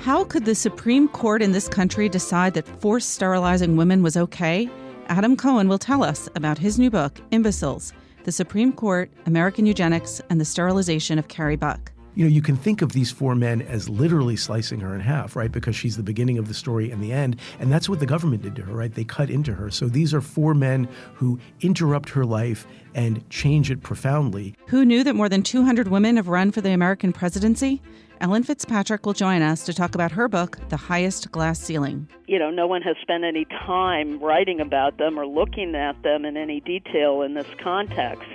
How could the Supreme Court in this country decide that forced sterilizing women was okay? Adam Cohen will tell us about his new book, Imbeciles, The Supreme Court, American Eugenics, and the Sterilization of Carrie Buck. You know, you can think of these four men as literally slicing her in half, right? Because she's the beginning of the story and the end. And that's what the government did to her, right? They cut into her. So these are four men who interrupt her life and change it profoundly. Who knew that more than 200 women have run for the American presidency? Ellen Fitzpatrick will join us to talk about her book, The Highest Glass Ceiling. You know, no one has spent any time writing about them or looking at them in any detail in this context.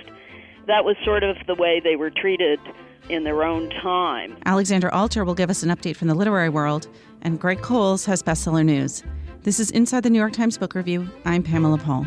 That was sort of the way they were treated in their own time. Alexandra Alter will give us an update from the literary world, and Gregory Cowles has bestseller news. This is Inside the New York Times Book Review. I'm Pamela Paul.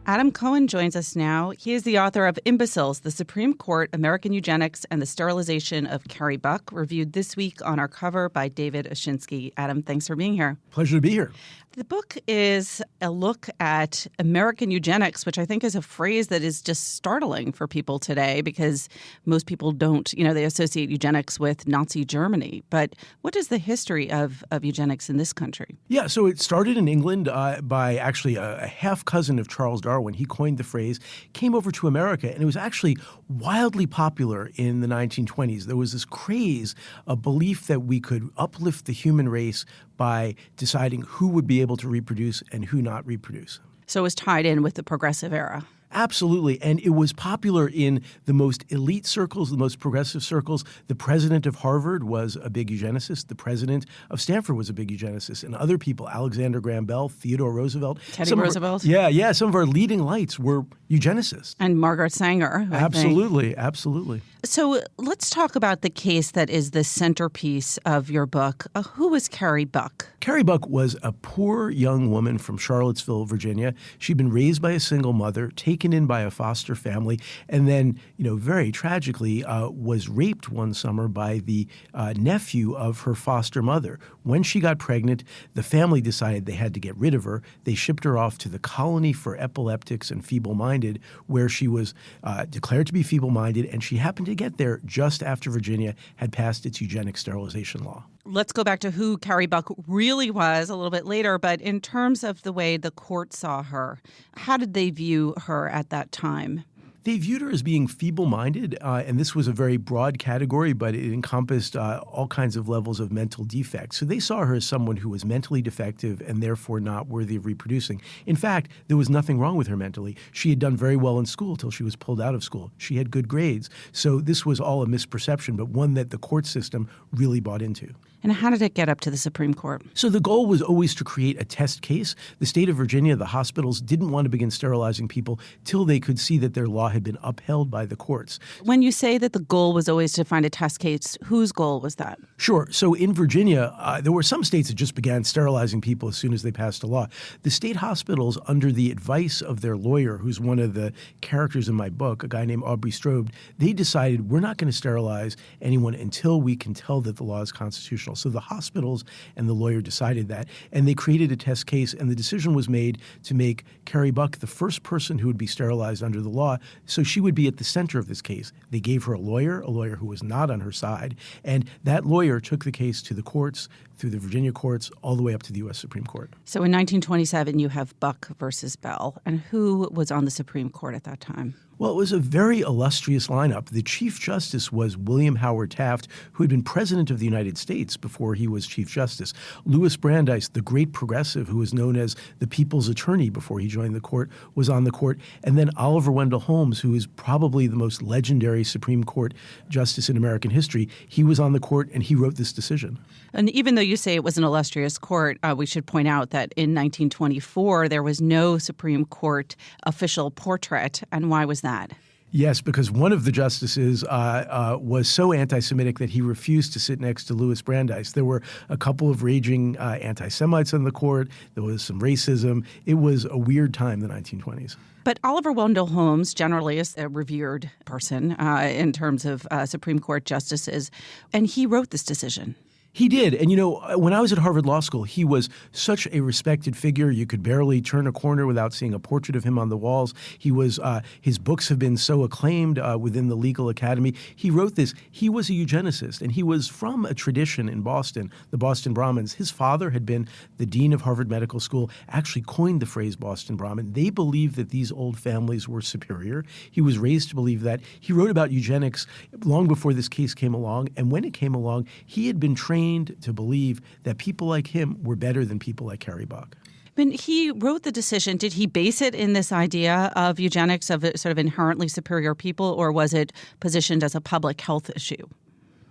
Adam Cohen joins us now. He is the author of Imbeciles, The Supreme Court, American Eugenics, and the Sterilization of Carrie Buck, reviewed this week on our cover by David Oshinsky. Adam, thanks for being here. Pleasure to be here. The book is a look at American eugenics, which I think is a phrase that is just startling for people today because most people don't, they associate eugenics with Nazi Germany. But what is the history of eugenics in this country? Yeah, so it started in England by actually a half-cousin of Charles Darwin. He coined the phrase, came over to America, and it was actually wildly popular in the 1920s. There was this craze, a belief that we could uplift the human race by deciding who would be able to reproduce and who not reproduce. So it was tied in with the progressive era. Absolutely. And it was popular in the most elite circles, the most progressive circles. The president of Harvard was a big eugenicist. The president of Stanford was a big eugenicist. And other people, Alexander Graham Bell, Theodore Roosevelt. Teddy Roosevelt. Some of our leading lights were eugenicists. And Margaret Sanger. Absolutely. So let's talk about the case that is the centerpiece of your book. Who was Carrie Buck? Carrie Buck was a poor young woman from Charlottesville, Virginia. She'd been raised by a single mother, taken in by a foster family, and then, very tragically, was raped one summer by the nephew of her foster mother. When she got pregnant, the family decided they had to get rid of her. They shipped her off to the Colony for Epileptics and Feeble-Minded, where she was declared to be feeble-minded, and she happened to get there just after Virginia had passed its eugenic sterilization law. Let's go back to who Carrie Buck really was a little bit later, but in terms of the way the court saw her, how did they view her at that time? They viewed her as being feeble-minded, and this was a very broad category, but it encompassed all kinds of levels of mental defects. So they saw her as someone who was mentally defective and therefore not worthy of reproducing. In fact, there was nothing wrong with her mentally. She had done very well in school until she was pulled out of school. She had good grades. So this was all a misperception, but one that the court system really bought into. And how did it get up to the Supreme Court? So the goal was always to create a test case. The state of Virginia, the hospitals, didn't want to begin sterilizing people till they could see that their law had been upheld by the courts. When you say that the goal was always to find a test case, whose goal was that? Sure. So in Virginia, there were some states that just began sterilizing people as soon as they passed a law. The state hospitals, under the advice of their lawyer, who's one of the characters in my book, a guy named Aubrey Strobed, they decided we're not going to sterilize anyone until we can tell that the law is constitutional. So the hospitals and the lawyer decided that, and they created a test case, and the decision was made to make Carrie Buck the first person who would be sterilized under the law, so she would be at the center of this case. They gave her a lawyer who was not on her side, and that lawyer took the case to the courts, through the Virginia courts, all the way up to the U.S. Supreme Court. So in 1927, you have Buck versus Bell, and who was on the Supreme Court at that time? Well, it was a very illustrious lineup. The Chief Justice was William Howard Taft, who had been President of the United States before he was Chief Justice. Louis Brandeis, the great progressive who was known as the People's Attorney before he joined the court, was on the court. And then Oliver Wendell Holmes, who is probably the most legendary Supreme Court justice in American history, he was on the court and he wrote this decision. And even though you say it was an illustrious court, we should point out that in 1924, there was no Supreme Court official portrait. And why was that? Yes, because one of the justices was so anti-Semitic that he refused to sit next to Louis Brandeis. There were a couple of raging anti-Semites on the court. There was some racism. It was a weird time, the 1920s. But Oliver Wendell Holmes generally is a revered person in terms of Supreme Court justices, and he wrote this decision. He did. And, when I was at Harvard Law School, he was such a respected figure. You could barely turn a corner without seeing a portrait of him on the walls. His books have been so acclaimed within the legal academy. He wrote this. He was a eugenicist, and he was from a tradition in Boston, the Boston Brahmins. His father had been the dean of Harvard Medical School, actually coined the phrase Boston Brahmin. They believed that these old families were superior. He was raised to believe that. He wrote about eugenics long before this case came along, and when it came along, he had been trained to believe that people like him were better than people like Harry Buck. When he wrote the decision, did he base it in this idea of eugenics, of sort of inherently superior people, or was it positioned as a public health issue?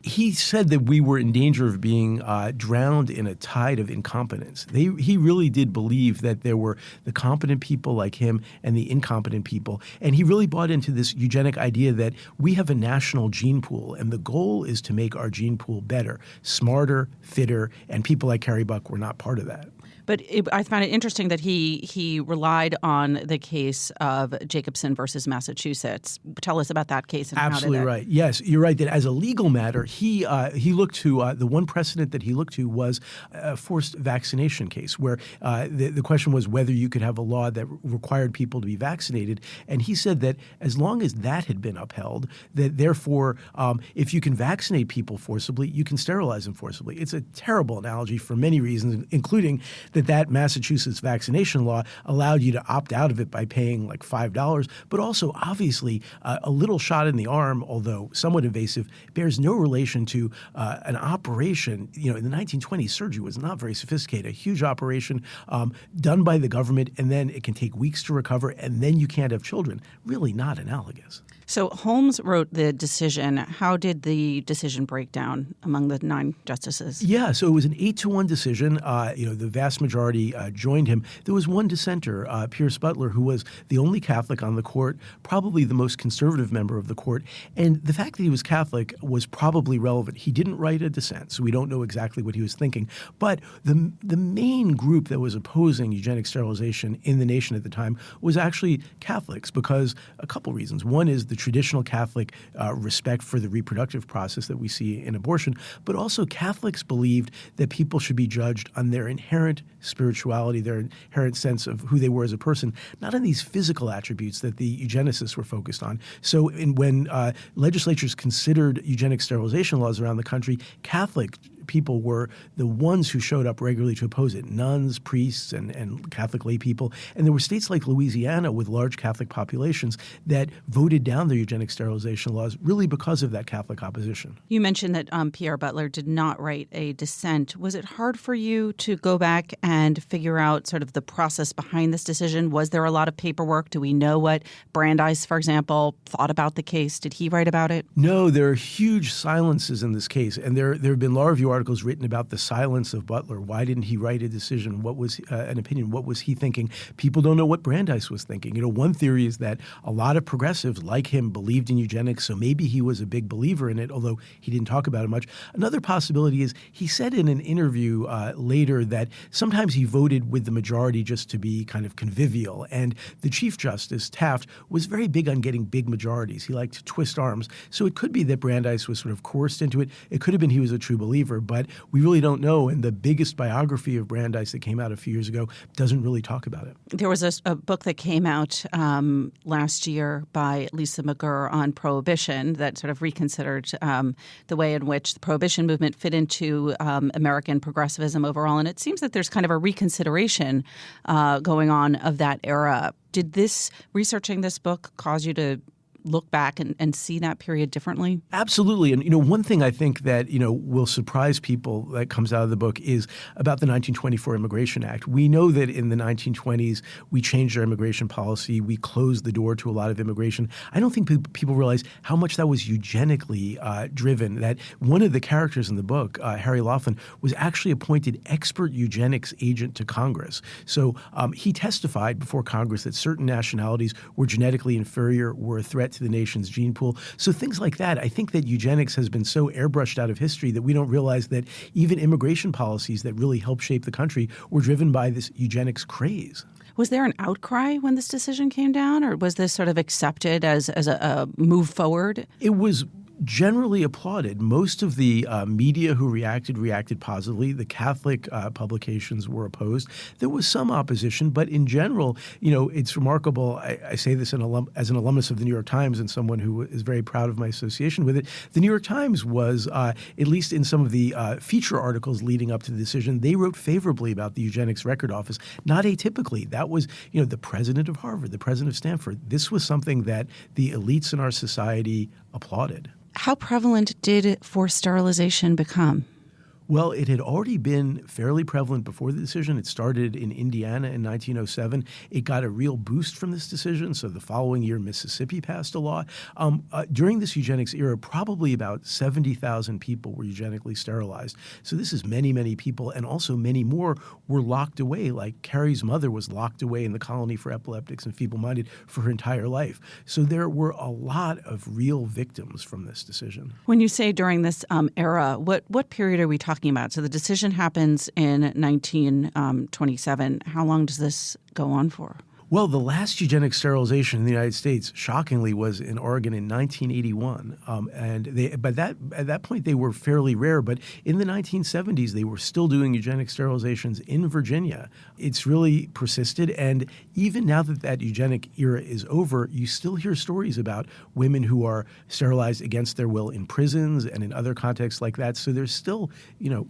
He said that we were in danger of being drowned in a tide of incompetence. He really did believe that there were the competent people like him and the incompetent people. And he really bought into this eugenic idea that we have a national gene pool, and the goal is to make our gene pool better, smarter, fitter, and people like Harry Buck were not part of that. But I find it interesting that he relied on the case of Jacobson versus Massachusetts. Tell us about that case. And Absolutely right. Yes, you're right that as a legal matter, he looked to the one precedent that he looked to was a forced vaccination case where the question was whether you could have a law that required people to be vaccinated. And he said that as long as that had been upheld, that therefore if you can vaccinate people forcibly, you can sterilize them forcibly. It's a terrible analogy for many reasons, including that Massachusetts vaccination law allowed you to opt out of it by paying like $5, but also obviously a little shot in the arm, although somewhat invasive, bears no relation to an operation. In the 1920s, surgery was not very sophisticated, a huge operation done by the government, and then it can take weeks to recover, and then you can't have children. Really not analogous. So Holmes wrote the decision. How did the decision break down among the 9 justices? Yeah, so it was an 8-1 decision. The vast majority joined him. There was one dissenter, Pierce Butler, who was the only Catholic on the court, probably the most conservative member of the court. And the fact that he was Catholic was probably relevant. He didn't write a dissent, so we don't know exactly what he was thinking. But the main group that was opposing eugenic sterilization in the nation at the time was actually Catholics, because a couple reasons. One is the traditional Catholic respect for the reproductive process that we see in abortion, but also Catholics believed that people should be judged on their inherent spirituality, their inherent sense of who they were as a person, not on these physical attributes that the eugenicists were focused on. So when legislatures considered eugenic sterilization laws around the country, Catholic people were the ones who showed up regularly to oppose it, nuns, priests, and Catholic lay people. And there were states like Louisiana with large Catholic populations that voted down the eugenic sterilization laws really because of that Catholic opposition. You mentioned that Pierre Butler did not write a dissent. Was it hard for you to go back and figure out sort of the process behind this decision? Was there a lot of paperwork? Do we know what Brandeis, for example, thought about the case? Did he write about it? No, there are huge silences in this case, and there have been law review articles written about the silence of Butler. Why didn't he write a decision? What was an opinion? What was he thinking? People don't know what Brandeis was thinking. One theory is that a lot of progressives like him believed in eugenics, so maybe he was a big believer in it, although he didn't talk about it much. Another possibility is he said in an interview later that sometimes he voted with the majority just to be kind of convivial, and the Chief Justice, Taft, was very big on getting big majorities. He liked to twist arms. So it could be that Brandeis was sort of coerced into it. It could have been he was a true believer, but we really don't know. And the biggest biography of Brandeis that came out a few years ago doesn't really talk about it. There was a book that came out last year by Lisa McGurr on prohibition that sort of reconsidered the way in which the prohibition movement fit into American progressivism overall. And it seems that there's kind of a reconsideration going on of that era. Did researching this book cause you to look back and see that period differently? Absolutely. And, one thing I think that, will surprise people that comes out of the book is about the 1924 Immigration Act. We know that in the 1920s, we changed our immigration policy. We closed the door to a lot of immigration. I don't think people realize how much that was eugenically driven, that one of the characters in the book, Harry Laughlin, was actually appointed expert eugenics agent to Congress. So he testified before Congress that certain nationalities were genetically inferior, were a threat to the nation's gene pool. So things like that. I think that eugenics has been so airbrushed out of history that we don't realize that even immigration policies that really helped shape the country were driven by this eugenics craze. Was there an outcry when this decision came down, or was this sort of accepted as a move forward? It was Generally applauded. Most of the media who reacted positively. The Catholic publications were opposed. There was some opposition, but in general, it's remarkable. I say this as an alumnus of the New York Times and someone who is very proud of my association with it. The New York Times was, at least in some of the feature articles leading up to the decision, they wrote favorably about the Eugenics Record Office. Not atypically. That was, the president of Harvard, the president of Stanford. This was something that the elites in our society applauded. How prevalent did forced sterilization become? Well, it had already been fairly prevalent before the decision. It started in Indiana in 1907. It got a real boost from this decision. So the following year, Mississippi passed a law. During this eugenics era, probably about 70,000 people were eugenically sterilized. So this is many, many people. And also many more were locked away. Like Carrie's mother was locked away in the colony for epileptics and feeble-minded for her entire life. So there were a lot of real victims from this decision. When you say during this era, what period are we talking about? So the decision happens in 1927. How long does this go on for? Well, the last eugenic sterilization in the United States, shockingly, was in Oregon in 1981. At that point, they were fairly rare. But in the 1970s, they were still doing eugenic sterilizations in Virginia. It's really persisted. And even now that eugenic era is over, you still hear stories about women who are sterilized against their will in prisons and in other contexts like that. So there's still,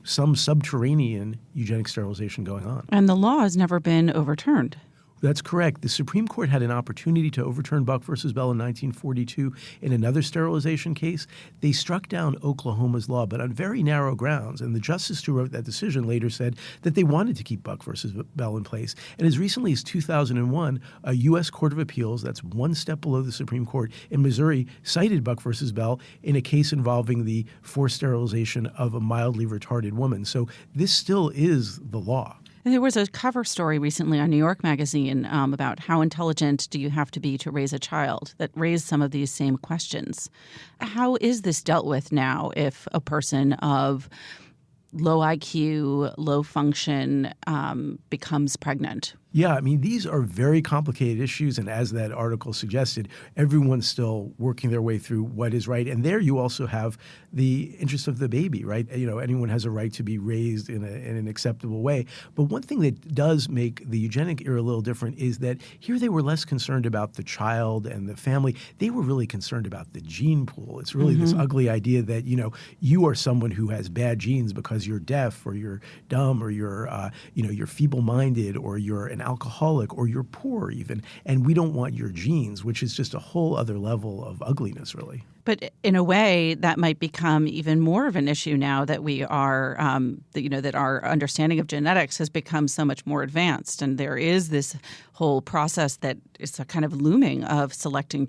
some subterranean eugenic sterilization going on. And the law has never been overturned. That's correct. The Supreme Court had an opportunity to overturn Buck versus Bell in 1942 in another sterilization case. They struck down Oklahoma's law, but on very narrow grounds. And the justice who wrote that decision later said that they wanted to keep Buck versus Bell in place. And as recently as 2001, a U.S. Court of Appeals, that's one step below the Supreme Court in Missouri, cited Buck versus Bell in a case involving the forced sterilization of a mildly retarded woman. So this still is the law. There was a cover story recently on New York Magazine about how intelligent do you have to be to raise a child that raised some of these same questions. How is this dealt with now if a person of low IQ, low function becomes pregnant? Yeah, these are very complicated issues, and as that article suggested, everyone's still working their way through what is right. And there you also have the interest of the baby, right? Anyone has a right to be raised in an acceptable way. But one thing that does make the eugenic era a little different is that here they were less concerned about the child and the family. They were really concerned about the gene pool. It's really this ugly idea that, you are someone who has bad genes because you're deaf or you're dumb or you're feeble-minded or you're an alcoholic or you're poor even, and we don't want your genes, which is just a whole other level of ugliness, really. But in a way, that might become even more of an issue now that we are, that our understanding of genetics has become so much more advanced, and there is this whole process that is a kind of looming of selecting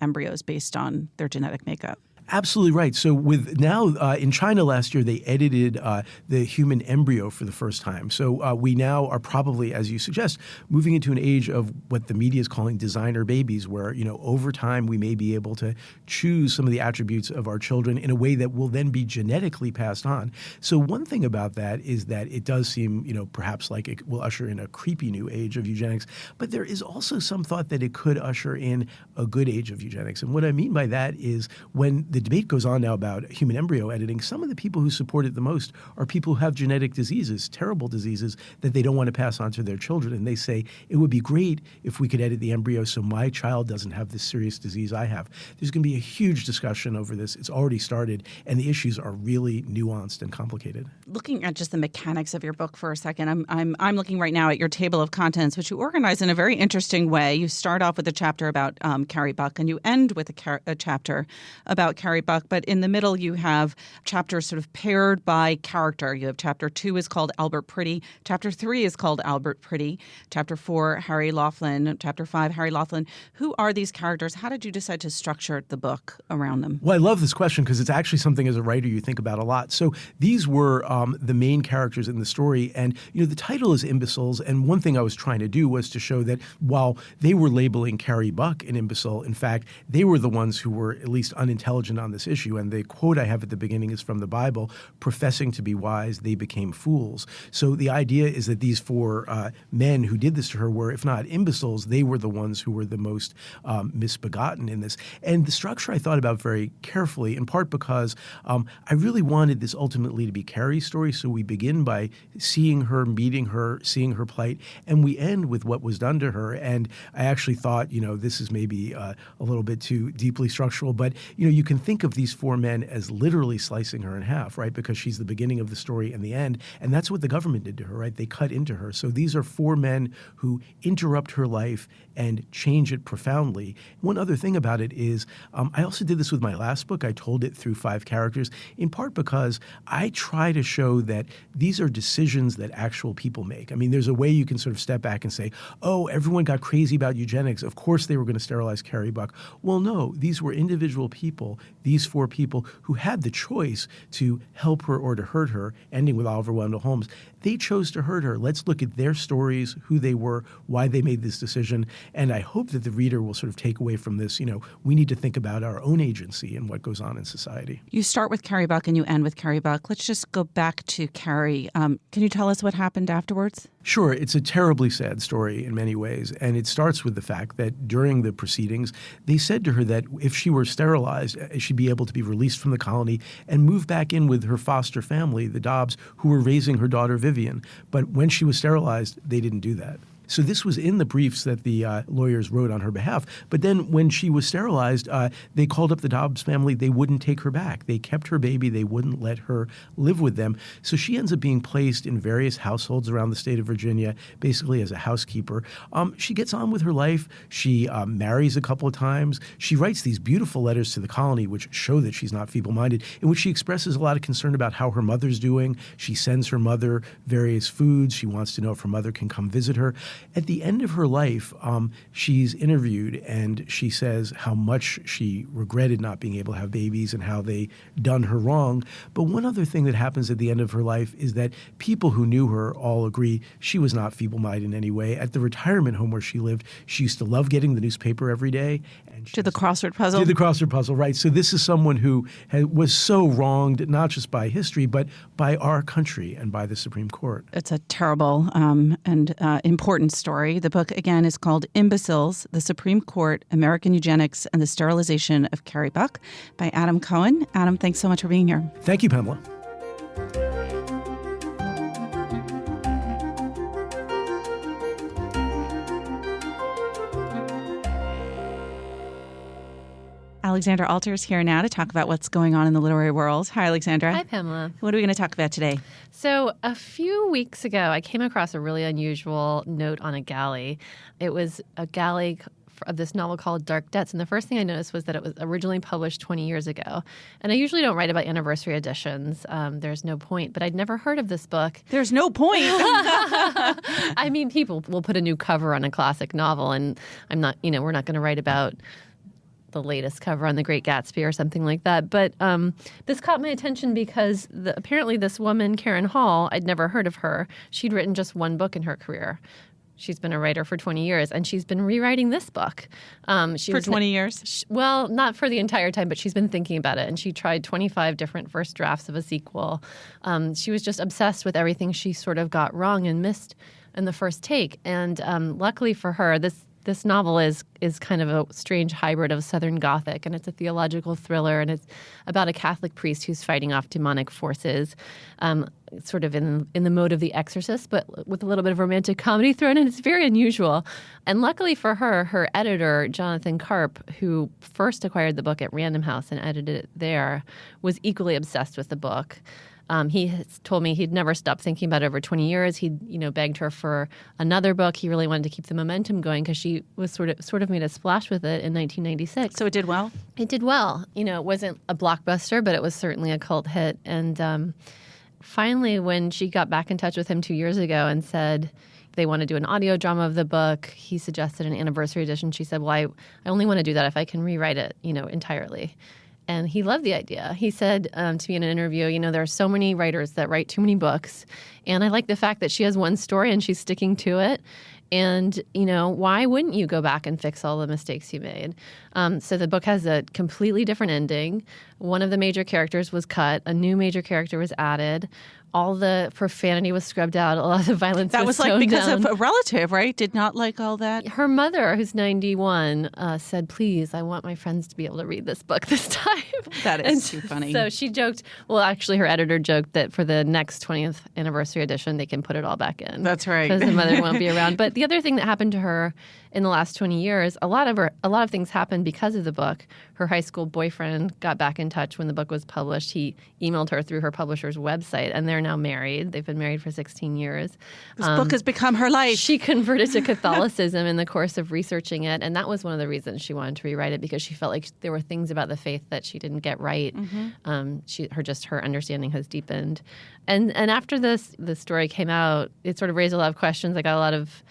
embryos based on their genetic makeup. Absolutely right. So in China last year, they edited the human embryo for the first time. So we now are probably, as you suggest, moving into an age of what the media is calling designer babies, where, over time we may be able to choose some of the attributes of our children in a way that will then be genetically passed on. So one thing about that is that it does seem, perhaps like it will usher in a creepy new age of eugenics. But there is also some thought that it could usher in a good age of eugenics. And what I mean by that is when the debate goes on now about human embryo editing, some of the people who support it the most are people who have genetic diseases, terrible diseases that they don't want to pass on to their children. And they say, it would be great if we could edit the embryo so my child doesn't have this serious disease I have. There's going to be a huge discussion over this. It's already started, and the issues are really nuanced and complicated. Looking at just the mechanics of your book for a second, I'm looking right now at your table of contents, which you organize in a very interesting way. You start off with a chapter about Carrie Buck, and you end with a chapter about Carrie Buck, but in the middle you have chapters sort of paired by character. You have chapter 2 is called Albert Priddy, chapter 3 is called Albert Priddy, chapter 4 Harry Laughlin, chapter 5 Harry Laughlin. Who are these characters? How did you decide to structure the book around them? Well, I love this question because it's actually something as a writer you think about a lot. So these were the main characters in the story, and the title is Imbeciles, and one thing I was trying to do was to show that while they were labeling Carrie Buck an imbecile, in fact, they were the ones who were at least unintelligent intelligent on this issue. And the quote I have at the beginning is from the Bible: professing to be wise, they became fools. So the idea is that these four men who did this to her were, if not imbeciles, they were the ones who were the most misbegotten in this. And the structure I thought about very carefully, in part because I really wanted this ultimately to be Carrie's story. So we begin by seeing her, meeting her, seeing her plight, and we end with what was done to her. And I actually thought, this is maybe a little bit too deeply structural, but, you can think of these four men as literally slicing her in half, right? Because she's the beginning of the story and the end. And that's what the government did to her, right? They cut into her. So these are four men who interrupt her life and change it profoundly. One other thing about it is I also did this with my last book. I told it through 5 characters, in part because I try to show that these are decisions that actual people make. I mean, there's a way you can sort of step back and say, oh, everyone got crazy about eugenics. Of course they were going to sterilize Carrie Buck. Well, no, these were individual people, these 4 people who had the choice to help her or to hurt her, ending with Oliver Wendell Holmes. They chose to hurt her. Let's look at their stories, who they were, why they made this decision. And I hope that the reader will sort of take away from this, we need to think about our own agency and what goes on in society. You start with Carrie Buck and you end with Carrie Buck. Let's just go back to Carrie. Can you tell us what happened afterwards? Sure. It's a terribly sad story in many ways. And it starts with the fact that during the proceedings, they said to her that if she were sterilized, she'd be able to be released from the colony and move back in with her foster family, the Dobbs, who were raising her daughter Vivian. But when she was sterilized, they didn't do that. So this was in the briefs that the lawyers wrote on her behalf. But then when she was sterilized, they called up the Dobbs family. They wouldn't take her back. They kept her baby. They wouldn't let her live with them. So she ends up being placed in various households around the state of Virginia, basically as a housekeeper. She gets on with her life. She marries a couple of times. She writes these beautiful letters to the colony, which show that she's not feeble-minded, in which she expresses a lot of concern about how her mother's doing. She sends her mother various foods. She wants to know if her mother can come visit her. At the end of her life, she's interviewed, and she says how much she regretted not being able to have babies and how they done her wrong. But one other thing that happens at the end of her life is that people who knew her all agree she was not feeble-minded in any way. At the retirement home where she lived, she used to love getting the newspaper every day. And to the crossword puzzle? To the crossword puzzle, right. So this is someone who was so wronged, not just by history, but by our country and by the Supreme Court. It's a terrible and important story. The book, again, is called Imbeciles, the Supreme Court, American Eugenics, and the Sterilization of Carrie Buck by Adam Cohen. Adam, thanks so much for being here. Thank you, Pamela. Alexandra Alter is here now to talk about what's going on in the literary world. Hi, Alexandra. Hi, Pamela. What are we going to talk about today? So a few weeks ago, I came across a really unusual note on a galley. It was a galley of this novel called Dark Debts. And the first thing I noticed was that it was originally published 20 years ago. And I usually don't write about anniversary editions. There's no point. But I'd never heard of this book. There's no point. I mean, people will put a new cover on a classic novel. And I'm not, we're not going to write about the latest cover on The Great Gatsby or something like that. But this caught my attention because apparently this woman, Karen Hall, I'd never heard of her. She'd written just one book in her career. She's been a writer for 20 years, and she's been rewriting this book. For 20 years? Well, not for the entire time, but she's been thinking about it, and she tried 25 different first drafts of a sequel. She was just obsessed with everything she sort of got wrong and missed in the first take. And luckily for her, this novel is kind of a strange hybrid of Southern Gothic, and it's a theological thriller, and it's about a Catholic priest who's fighting off demonic forces, sort of in the mode of The Exorcist, but with a little bit of romantic comedy thrown in. It's very unusual. And luckily for her, her editor, Jonathan Karp, who first acquired the book at Random House and edited it there, was equally obsessed with the book. He has told me he'd never stopped thinking about it over 20 years. He'd, begged her for another book. He really wanted to keep the momentum going because she was sort of made a splash with it in 1996. So it did well? It did well. It wasn't a blockbuster, but it was certainly a cult hit. And finally, when she got back in touch with him 2 years ago and said they want to do an audio drama of the book, he suggested an anniversary edition. She said, well, I only want to do that if I can rewrite it, entirely. And he loved the idea. He said to me in an interview, there are so many writers that write too many books. And I like the fact that she has one story and she's sticking to it. And, why wouldn't you go back and fix all the mistakes you made? So the book has a completely different ending. One of the major characters was cut. A new major character was added. All the profanity was scrubbed out. A lot of the violence That was like toned because down. of a relative, right? Did not like all that. Her mother, who's 91, said, please, I want my friends to be able to read this book this time. That is too funny. So she joked, well, actually, her editor joked that for the next 20th anniversary edition, they can put it all back in. That's right. Because the mother won't be around. But the other thing that happened to her in the last 20 years, a lot of things happened because of the book. Her high school boyfriend got back in touch when the book was published. He emailed her through her publisher's website, and they're now married. They've been married for 16 years. This book has become her life. She converted to Catholicism in the course of researching it, and that was one of the reasons she wanted to rewrite it, because she felt like there were things about the faith that she didn't get right. Her understanding has deepened. And after the story came out, it sort of raised a lot of questions. I got a lot of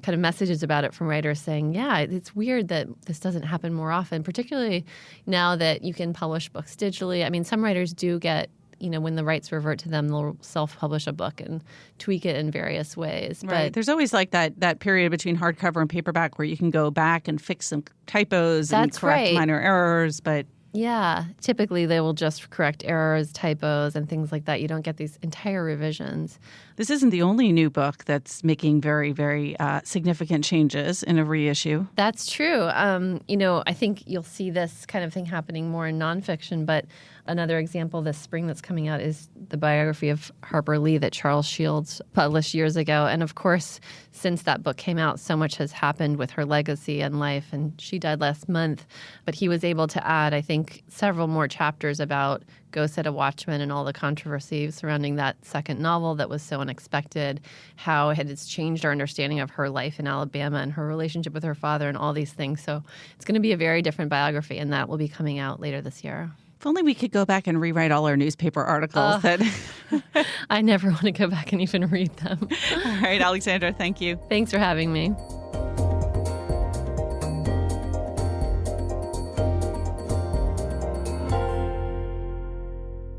kind of messages about it from writers saying, yeah, it's weird that this doesn't happen more often, particularly now that you can publish books digitally. I mean, some writers do get, when the rights revert to them, they'll self-publish a book and tweak it in various ways. Right. But there's always like that period between hardcover and paperback where you can go back and fix some typos and correct minor errors, but yeah, typically they will just correct errors, typos, and things like that. You don't get these entire revisions. This isn't the only new book that's making very, very significant changes in a reissue. That's true. I think you'll see this kind of thing happening more in nonfiction, but another example this spring that's coming out is the biography of Harper Lee that Charles Shields published years ago. And of course, since that book came out, so much has happened with her legacy and life, and she died last month. But he was able to add, I think, several more chapters about Go Set a Watchman and all the controversy surrounding that second novel that was so unexpected, how it has changed our understanding of her life in Alabama and her relationship with her father and all these things. So it's going to be a very different biography, and that will be coming out later this year. If only we could go back and rewrite all our newspaper articles. I never want to go back and even read them. All right, Alexandra, thank you. Thanks for having me.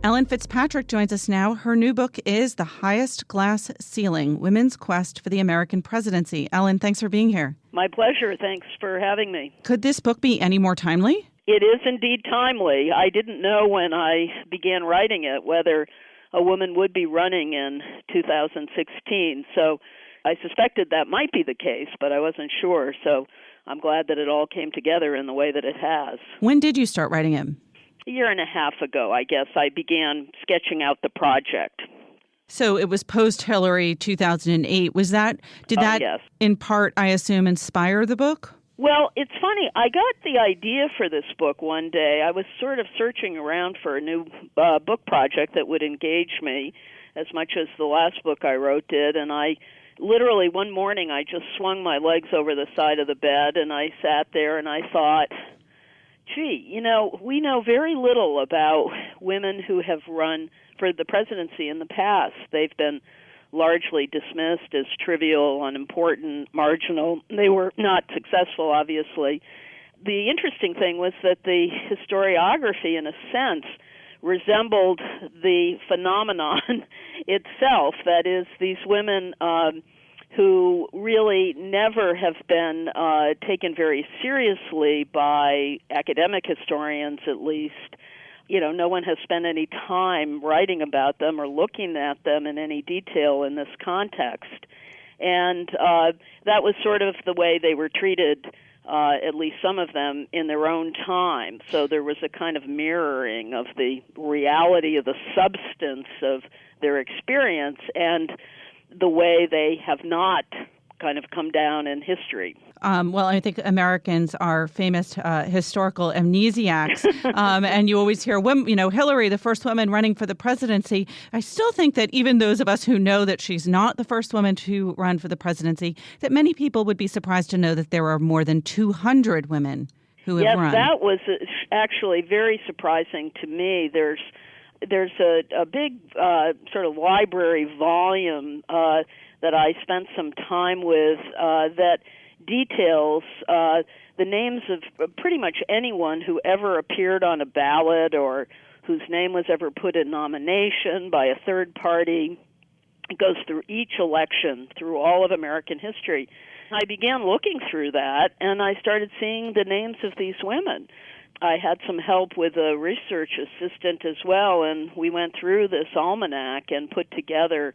Ellen Fitzpatrick joins us now. Her new book is The Highest Glass Ceiling, Women's Quest for the American Presidency. Ellen, thanks for being here. My pleasure. Thanks for having me. Could this book be any more timely? It is indeed timely. I didn't know when I began writing it whether a woman would be running in 2016. So I suspected that might be the case, but I wasn't sure. So I'm glad that it all came together in the way that it has. When did you start writing it? A year and a half ago, I guess, I began sketching out the project. So it was post-Hillary 2008. Did that yes. in part, I assume, inspire the book? Well, it's funny. I got the idea for this book one day. I was sort of searching around for a new book project that would engage me as much as the last book I wrote did, and I literally one morning I just swung my legs over the side of the bed and I sat there and I thought, gee, we know very little about women who have run for the presidency in the past. They've been largely dismissed as trivial, unimportant, marginal. They were not successful, obviously. The interesting thing was that the historiography, in a sense, resembled the phenomenon itself. That is, these women who really never have been taken very seriously by academic historians, at least. No one has spent any time writing about them or looking at them in any detail in this context. And that was sort of the way they were treated, at least some of them, in their own time. So there was a kind of mirroring of the reality of the substance of their experience and the way they have not kind of come down in history. Well, I think Americans are famous historical amnesiacs, and you always hear, Hillary, the first woman running for the presidency. I still think that even those of us who know that she's not the first woman to run for the presidency, that many people would be surprised to know that there are more than 200 women who have run. Yes, that was actually very surprising to me. There's a big sort of library volume that I spent some time with that details the names of pretty much anyone who ever appeared on a ballot or whose name was ever put in nomination by a third party. It goes through each election, through all of American history. I began looking through that, and I started seeing the names of these women. I had some help with a research assistant as well, and we went through this almanac and put together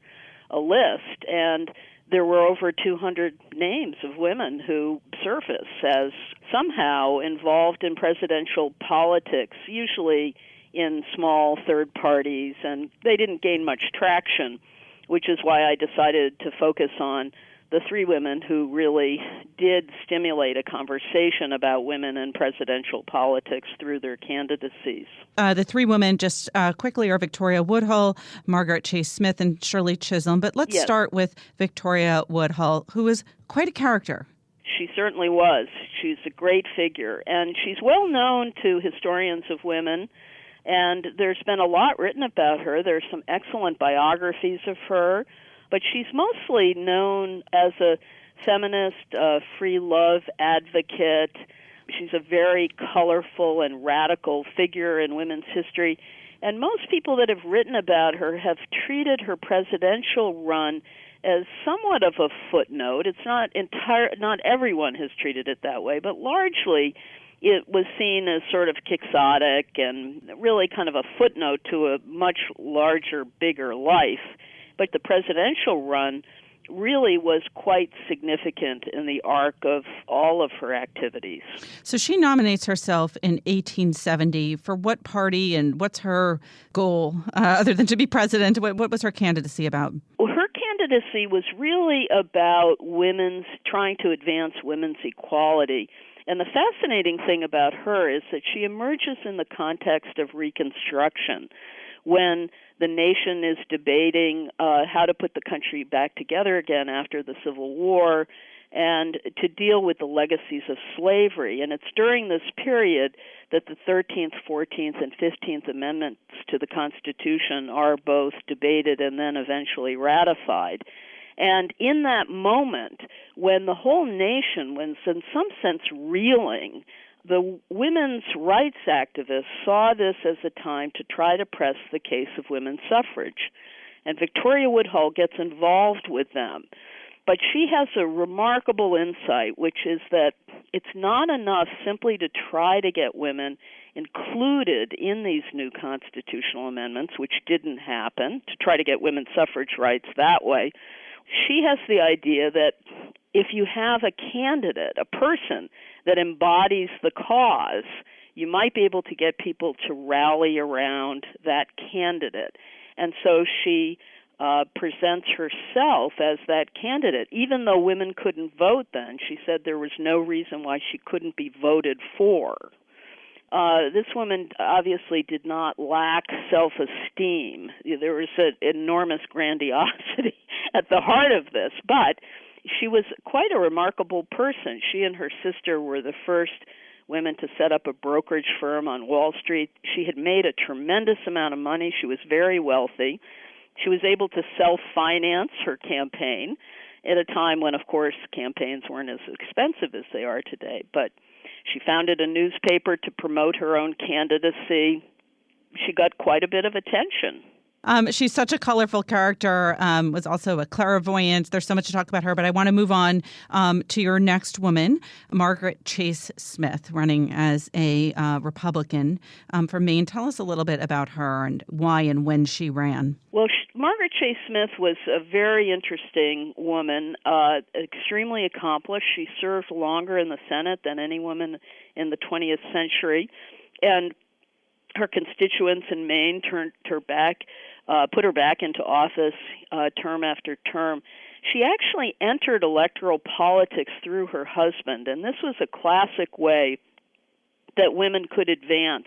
a list, and there were over 200 names of women who surface as somehow involved in presidential politics, usually in small third parties, and they didn't gain much traction, which is why I decided to focus on the three women who really did stimulate a conversation about women in presidential politics through their candidacies. The three women, just quickly, are Victoria Woodhull, Margaret Chase Smith, and Shirley Chisholm. But let's start with Victoria Woodhull, who is quite a character. She certainly was. She's a great figure, and she's well known to historians of women, and there's been a lot written about her. There's some excellent biographies of her, but she's mostly known as a feminist, free love advocate. She's a very colorful and radical figure in women's history, and most people that have written about her have treated her presidential run as somewhat of a footnote. It's not everyone has treated it that way, but largely it was seen as sort of quixotic and really kind of a footnote to a much larger, bigger life. But the presidential run really was quite significant in the arc of all of her activities. So she nominates herself in 1870. For what party, and what's her goal, other than to be president? What was her candidacy about? Well, her candidacy was really about trying to advance women's equality. And the fascinating thing about her is that she emerges in the context of Reconstruction, when the nation is debating how to put the country back together again after the Civil War and to deal with the legacies of slavery. And it's during this period that the 13th, 14th, and 15th Amendments to the Constitution are both debated and then eventually ratified. And in that moment, when the whole nation was in some sense reeling, the women's rights activists saw this as a time to try to press the case of women's suffrage. And Victoria Woodhull gets involved with them. But she has a remarkable insight, which is that it's not enough simply to try to get women included in these new constitutional amendments, which didn't happen, to try to get women's suffrage rights that way. She has the idea that if you have a candidate, a person that embodies the cause, you might be able to get people to rally around that candidate. And so she presents herself as that candidate. Even though women couldn't vote then, she said there was no reason why she couldn't be voted for. This woman obviously did not lack self-esteem. There was an enormous grandiosity at the heart of this, but she was quite a remarkable person. She and her sister were the first women to set up a brokerage firm on Wall Street. She had made a tremendous amount of money. She was very wealthy. She was able to self-finance her campaign at a time when, of course, campaigns weren't as expensive as they are today. But she founded a newspaper to promote her own candidacy. She got quite a bit of attention. She's such a colorful character, was also a clairvoyant. There's so much to talk about her, but I want to move on to your next woman, Margaret Chase Smith, running as a Republican from Maine. Tell us a little bit about her and why and when she ran. Well, Margaret Chase Smith was a very interesting woman, extremely accomplished. She served longer in the Senate than any woman in the 20th century, and her constituents in Maine put her back into office term after term. She actually entered electoral politics through her husband, and this was a classic way that women could advance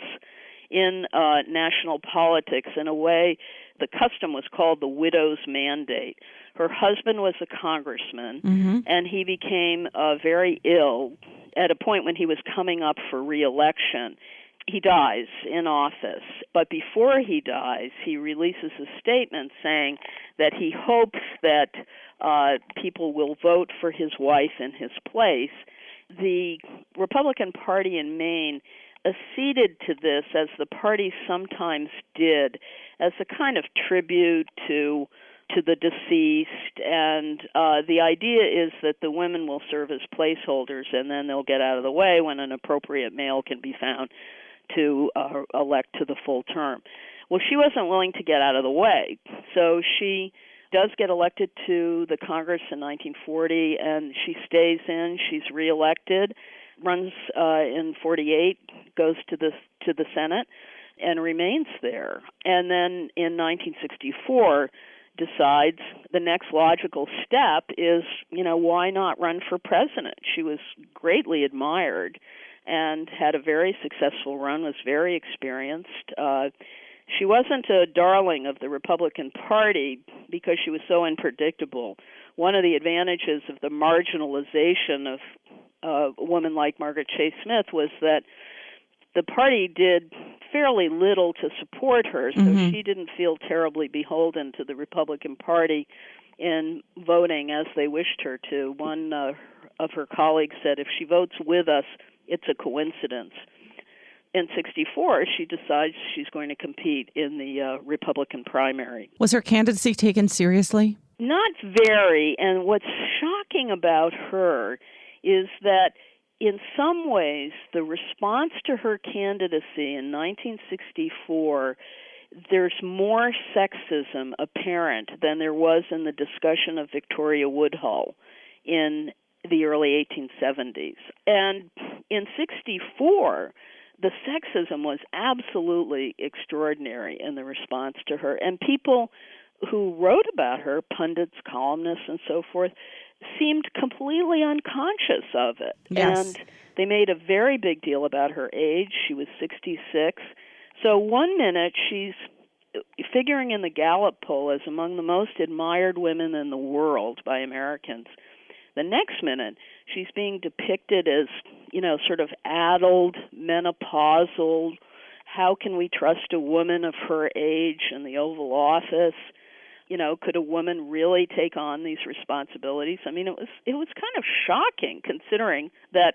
in national politics. In a way, the custom was called the widow's mandate. Her husband was a congressman, and he became very ill at a point when he was coming up for re-election. He dies in office, but before he dies, he releases a statement saying that he hopes that people will vote for his wife in his place. The Republican Party in Maine acceded to this, as the party sometimes did, as a kind of tribute to to the deceased, and the idea is that the women will serve as placeholders, and then they'll get out of the way when an appropriate male can be found to elect to the full term. Well, she wasn't willing to get out of the way, so she does get elected to the Congress in 1940, and she stays in. She's reelected, runs in 48, goes to the Senate, and remains there. And then in 1964, decides the next logical step is, why not run for president? She was greatly admired and had a very successful run, was very experienced. She wasn't a darling of the Republican Party because she was so unpredictable. One of the advantages of the marginalization of a woman like Margaret Chase Smith was that the party did fairly little to support her, so she didn't feel terribly beholden to the Republican Party in voting as they wished her to. One of her colleagues said, if she votes with us, it's a coincidence. In 1964, she decides she's going to compete in the Republican primary. Was her candidacy taken seriously? Not very, and what's shocking about her is that in some ways, the response to her candidacy in 1964, there's more sexism apparent than there was in the discussion of Victoria Woodhull in the early 1870s. And in 1964, the sexism was absolutely extraordinary in the response to her. And people who wrote about her, pundits, columnists, and so forth, seemed completely unconscious of it. Yes. And they made a very big deal about her age. She was 66. So one minute she's figuring in the Gallup poll as among the most admired women in the world by Americans. The next minute she's being depicted as, sort of addled, menopausal. How can we trust a woman of her age in the Oval Office? Could a woman really take on these responsibilities? I mean, it was kind of shocking considering that,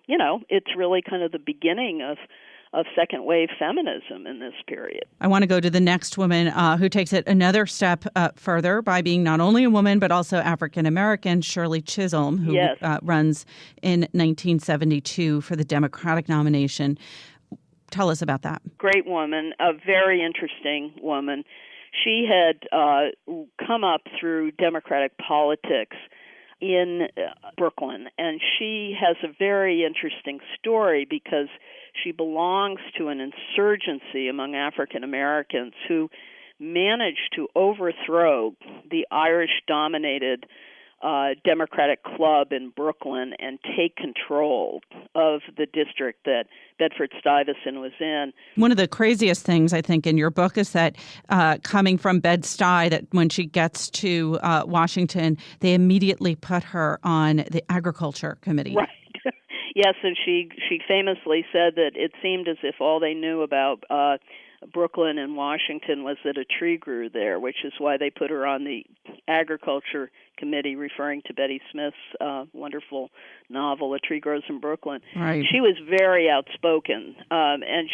it's really kind of the beginning of second wave feminism in this period. I want to go to the next woman who takes it another step further by being not only a woman but also African American, Shirley Chisholm, who runs in 1972 for the Democratic nomination. Tell us about that. Great woman, a very interesting woman. She had come up through Democratic politics in Brooklyn, and she has a very interesting story because she belongs to an insurgency among African Americans who managed to overthrow the Irish-dominated Democratic club in Brooklyn and take control of the district that Bedford-Stuyvesant was in. One of the craziest things, I think, in your book is that coming from Bed-Stuy, that when she gets to Washington, they immediately put her on the Agriculture Committee. Right. Yes, and she famously said that it seemed as if all they knew about Brooklyn and Washington was that a tree grew there, which is why they put her on the Agriculture Committee, referring to Betty Smith's wonderful novel, A Tree Grows in Brooklyn. Right. She was very outspoken, and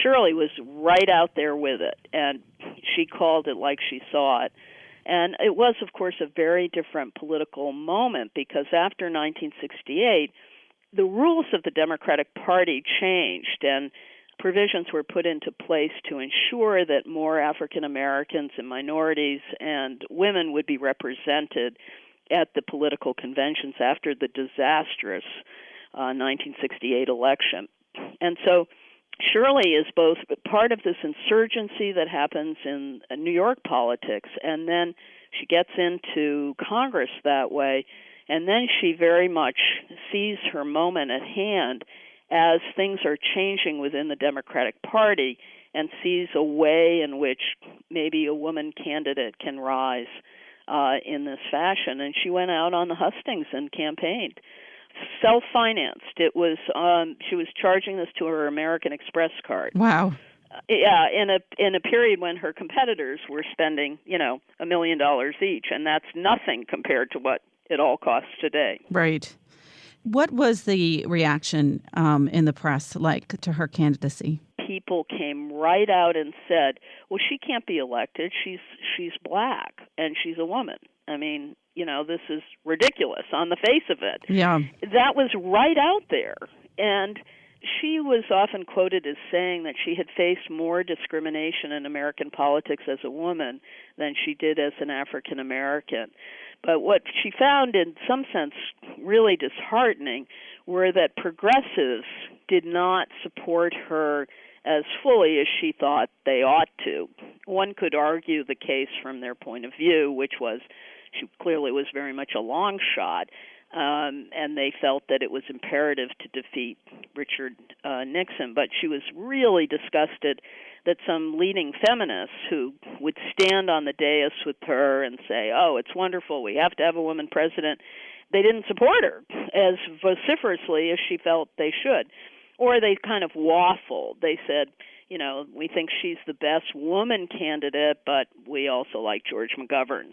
Shirley was right out there with it, and she called it like she saw it. And it was, of course, a very different political moment because after 1968, the rules of the Democratic Party changed, and provisions were put into place to ensure that more African Americans and minorities and women would be represented at the political conventions after the disastrous 1968 election. And so Shirley is both part of this insurgency that happens in New York politics, and then she gets into Congress that way, and then she very much sees her moment at hand as things are changing within the Democratic Party and sees a way in which maybe a woman candidate can rise in this fashion. And she went out on the hustings and campaigned. Self-financed. It was she was charging this to her American Express card. Wow. Yeah, in a period when her competitors were spending, $1 million each, and that's nothing compared to what it all costs today. Right. What was the reaction in the press like to her candidacy? people came right out and said, well, she can't be elected. She's black and she's a woman. I mean, this is ridiculous on the face of it. Yeah. That was right out there. And she was often quoted as saying that she had faced more discrimination in American politics as a woman than she did as an African American. But what she found in some sense really disheartening were that progressives did not support her as fully as she thought they ought to. One could argue the case from their point of view, which was she clearly was very much a long shot, and they felt that it was imperative to defeat Richard Nixon. But she was really disgusted that some leading feminists who would stand on the dais with her and say, oh, it's wonderful, we have to have a woman president, they didn't support her as vociferously as she felt they should. Or they kind of waffled. They said, we think she's the best woman candidate, but we also like George McGovern,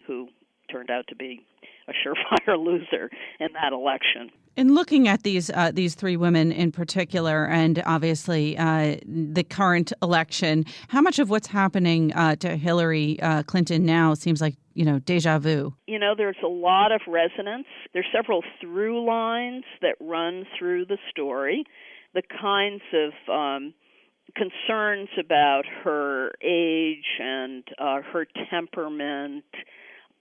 who turned out to be a surefire loser in that election. In looking at these three women in particular, and obviously the current election, how much of what's happening to Hillary Clinton now seems like, deja vu? There's a lot of resonance. There's several through lines that run through the story. The kinds of concerns about her age and her temperament.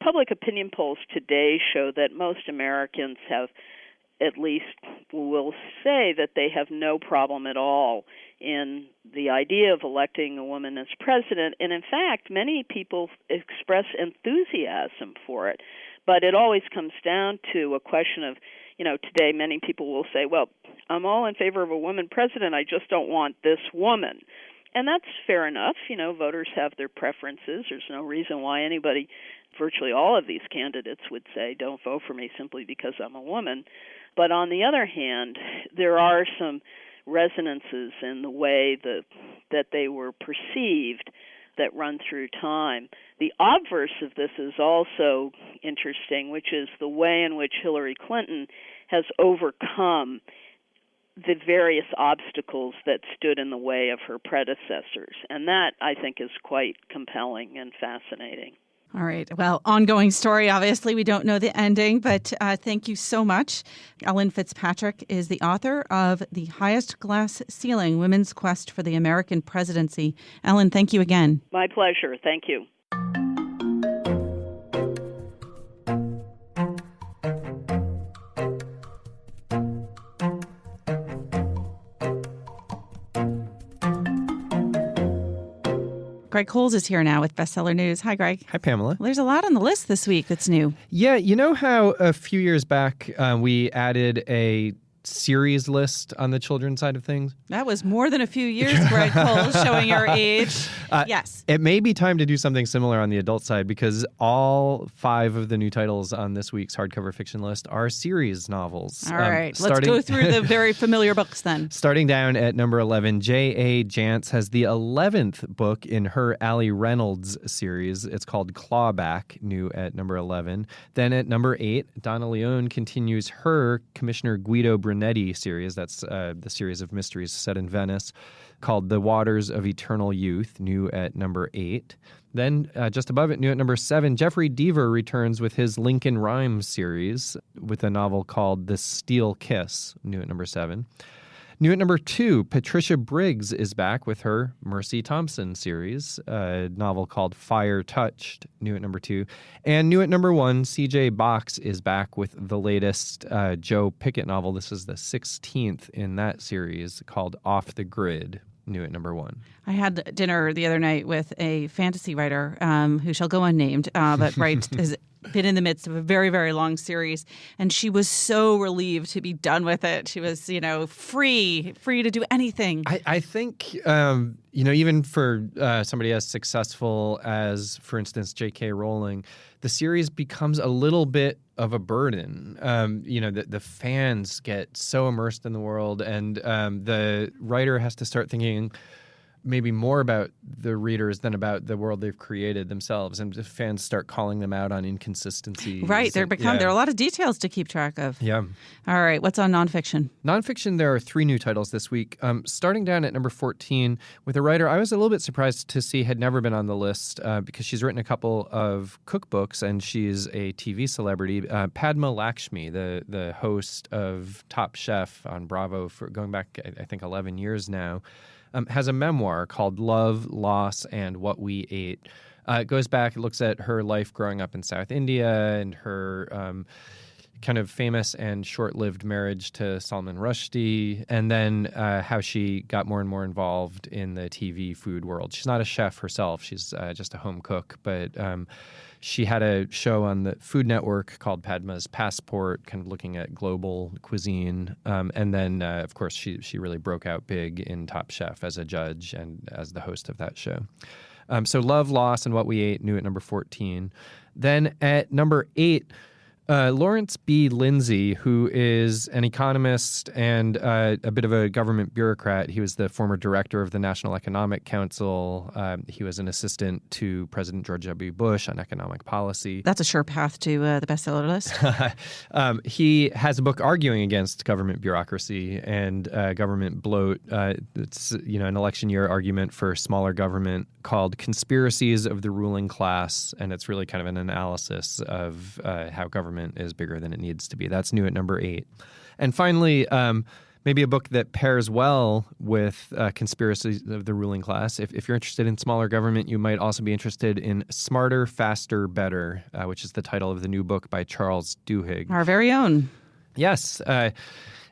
Public opinion polls today show that most Americans will say that they have no problem at all in the idea of electing a woman as president. And in fact, many people express enthusiasm for it. But it always comes down to a question of, today many people will say, well, I'm all in favor of a woman president, I just don't want this woman. And that's fair enough. Voters have their preferences. There's no reason why anybody, virtually all of these candidates would say, don't vote for me simply because I'm a woman. But on the other hand, there are some resonances in the way that they were perceived that run through time. The obverse of this is also interesting, which is the way in which Hillary Clinton has overcome the various obstacles that stood in the way of her predecessors. And that, I think, is quite compelling and fascinating. All right. Well, ongoing story. Obviously, we don't know the ending, but thank you so much. Ellen Fitzpatrick is the author of The Highest Glass Ceiling, Women's Quest for the American Presidency. Ellen, thank you again. My pleasure. Thank you. Greg Cowles is here now with Bestseller News. Hi, Greg. Hi, Pamela. Well, there's a lot on the list this week that's new. Yeah, you know how a few years back we added a series list on the children's side of things? That was more than a few years, Greg Cowles, showing your age. Yes. It may be time to do something similar on the adult side because all 5 of the new titles on this week's hardcover fiction list are series novels. All right. Let's go through the very familiar books then. Starting down at number 11, J.A. Jantz has the 11th book in her Allie Reynolds series. It's called Clawback, new at number 11. Then at number 8, Donna Leone continues her Commissioner Guido Brunetti series. That's the series of mysteries set in Venice, called The Waters of Eternal Youth, new at number 8. Then just above it, new at number 7, Jeffrey Deaver returns with his Lincoln Rhymes series with a novel called The Steel Kiss, new at number 7. New at number 2, Patricia Briggs is back with her Mercy Thompson series, a novel called Fire Touched, new at number 2. And new at number 1, C.J. Box is back with the latest Joe Pickett novel. This is the 16th in that series, called Off the Grid, new at number 1. I had dinner the other night with a fantasy writer who shall go unnamed, but has been in the midst of a very, very long series, and she was so relieved to be done with it. She was, free to do anything. I think, even for somebody as successful as, for instance, J.K. Rowling, the series becomes a little bit of a burden. The fans get so immersed in the world, and the writer has to start thinking, maybe more about the readers than about the world they've created themselves, and fans start calling them out on inconsistencies. Right. There are a lot of details to keep track of. Yeah. All right. What's on nonfiction? Nonfiction, there are 3 new titles this week. Starting down at number 14 with a writer I was a little bit surprised to see had never been on the list because she's written a couple of cookbooks and she's a TV celebrity. Padma Lakshmi, the host of Top Chef on Bravo for going back, I think, 11 years now, has a memoir called Love, Loss, and What We Ate. It goes back, it looks at her life growing up in South India and her kind of famous and short-lived marriage to Salman Rushdie, and then how she got more and more involved in the TV food world. She's not a chef herself. She's just a home cook, but she had a show on the Food Network called Padma's Passport, kind of looking at global cuisine. And then, of course, she really broke out big in Top Chef as a judge and as the host of that show. So Love, Loss, and What We Ate, new at number 14. Then at number 8, Lawrence B. Lindsay, who is an economist and a bit of a government bureaucrat. He was the former director of the National Economic Council. He was an assistant to President George W. Bush on economic policy. That's a sure path to the bestseller list. He has a book arguing against government bureaucracy and government bloat. It's an election year argument for smaller government called Conspiracies of the Ruling Class, and it's really kind of an analysis of how government is bigger than it needs to be. That's new at number 8. And finally, maybe a book that pairs well with Conspiracies of the Ruling Class. If you're interested in smaller government, you might also be interested in Smarter, Faster, Better, which is the title of the new book by Charles Duhigg. Our very own. Yes.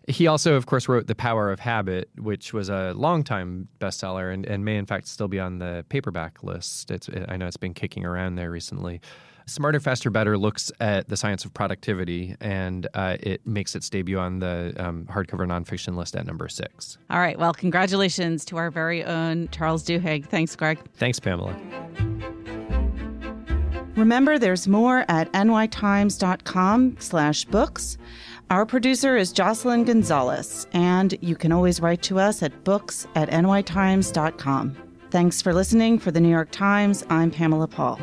He also, of course, wrote The Power of Habit, which was a longtime bestseller and may, in fact, still be on the paperback list. I know it's been kicking around there recently. Smarter, Faster, Better looks at the science of productivity, and it makes its debut on the hardcover nonfiction list at number 6. All right. Well, congratulations to our very own Charles Duhigg. Thanks, Greg. Thanks, Pamela. Remember, there's more at nytimes.com/books. Our producer is Jocelyn Gonzalez, and you can always write to us at books@nytimes.com. Thanks for listening. For the New York Times, I'm Pamela Paul.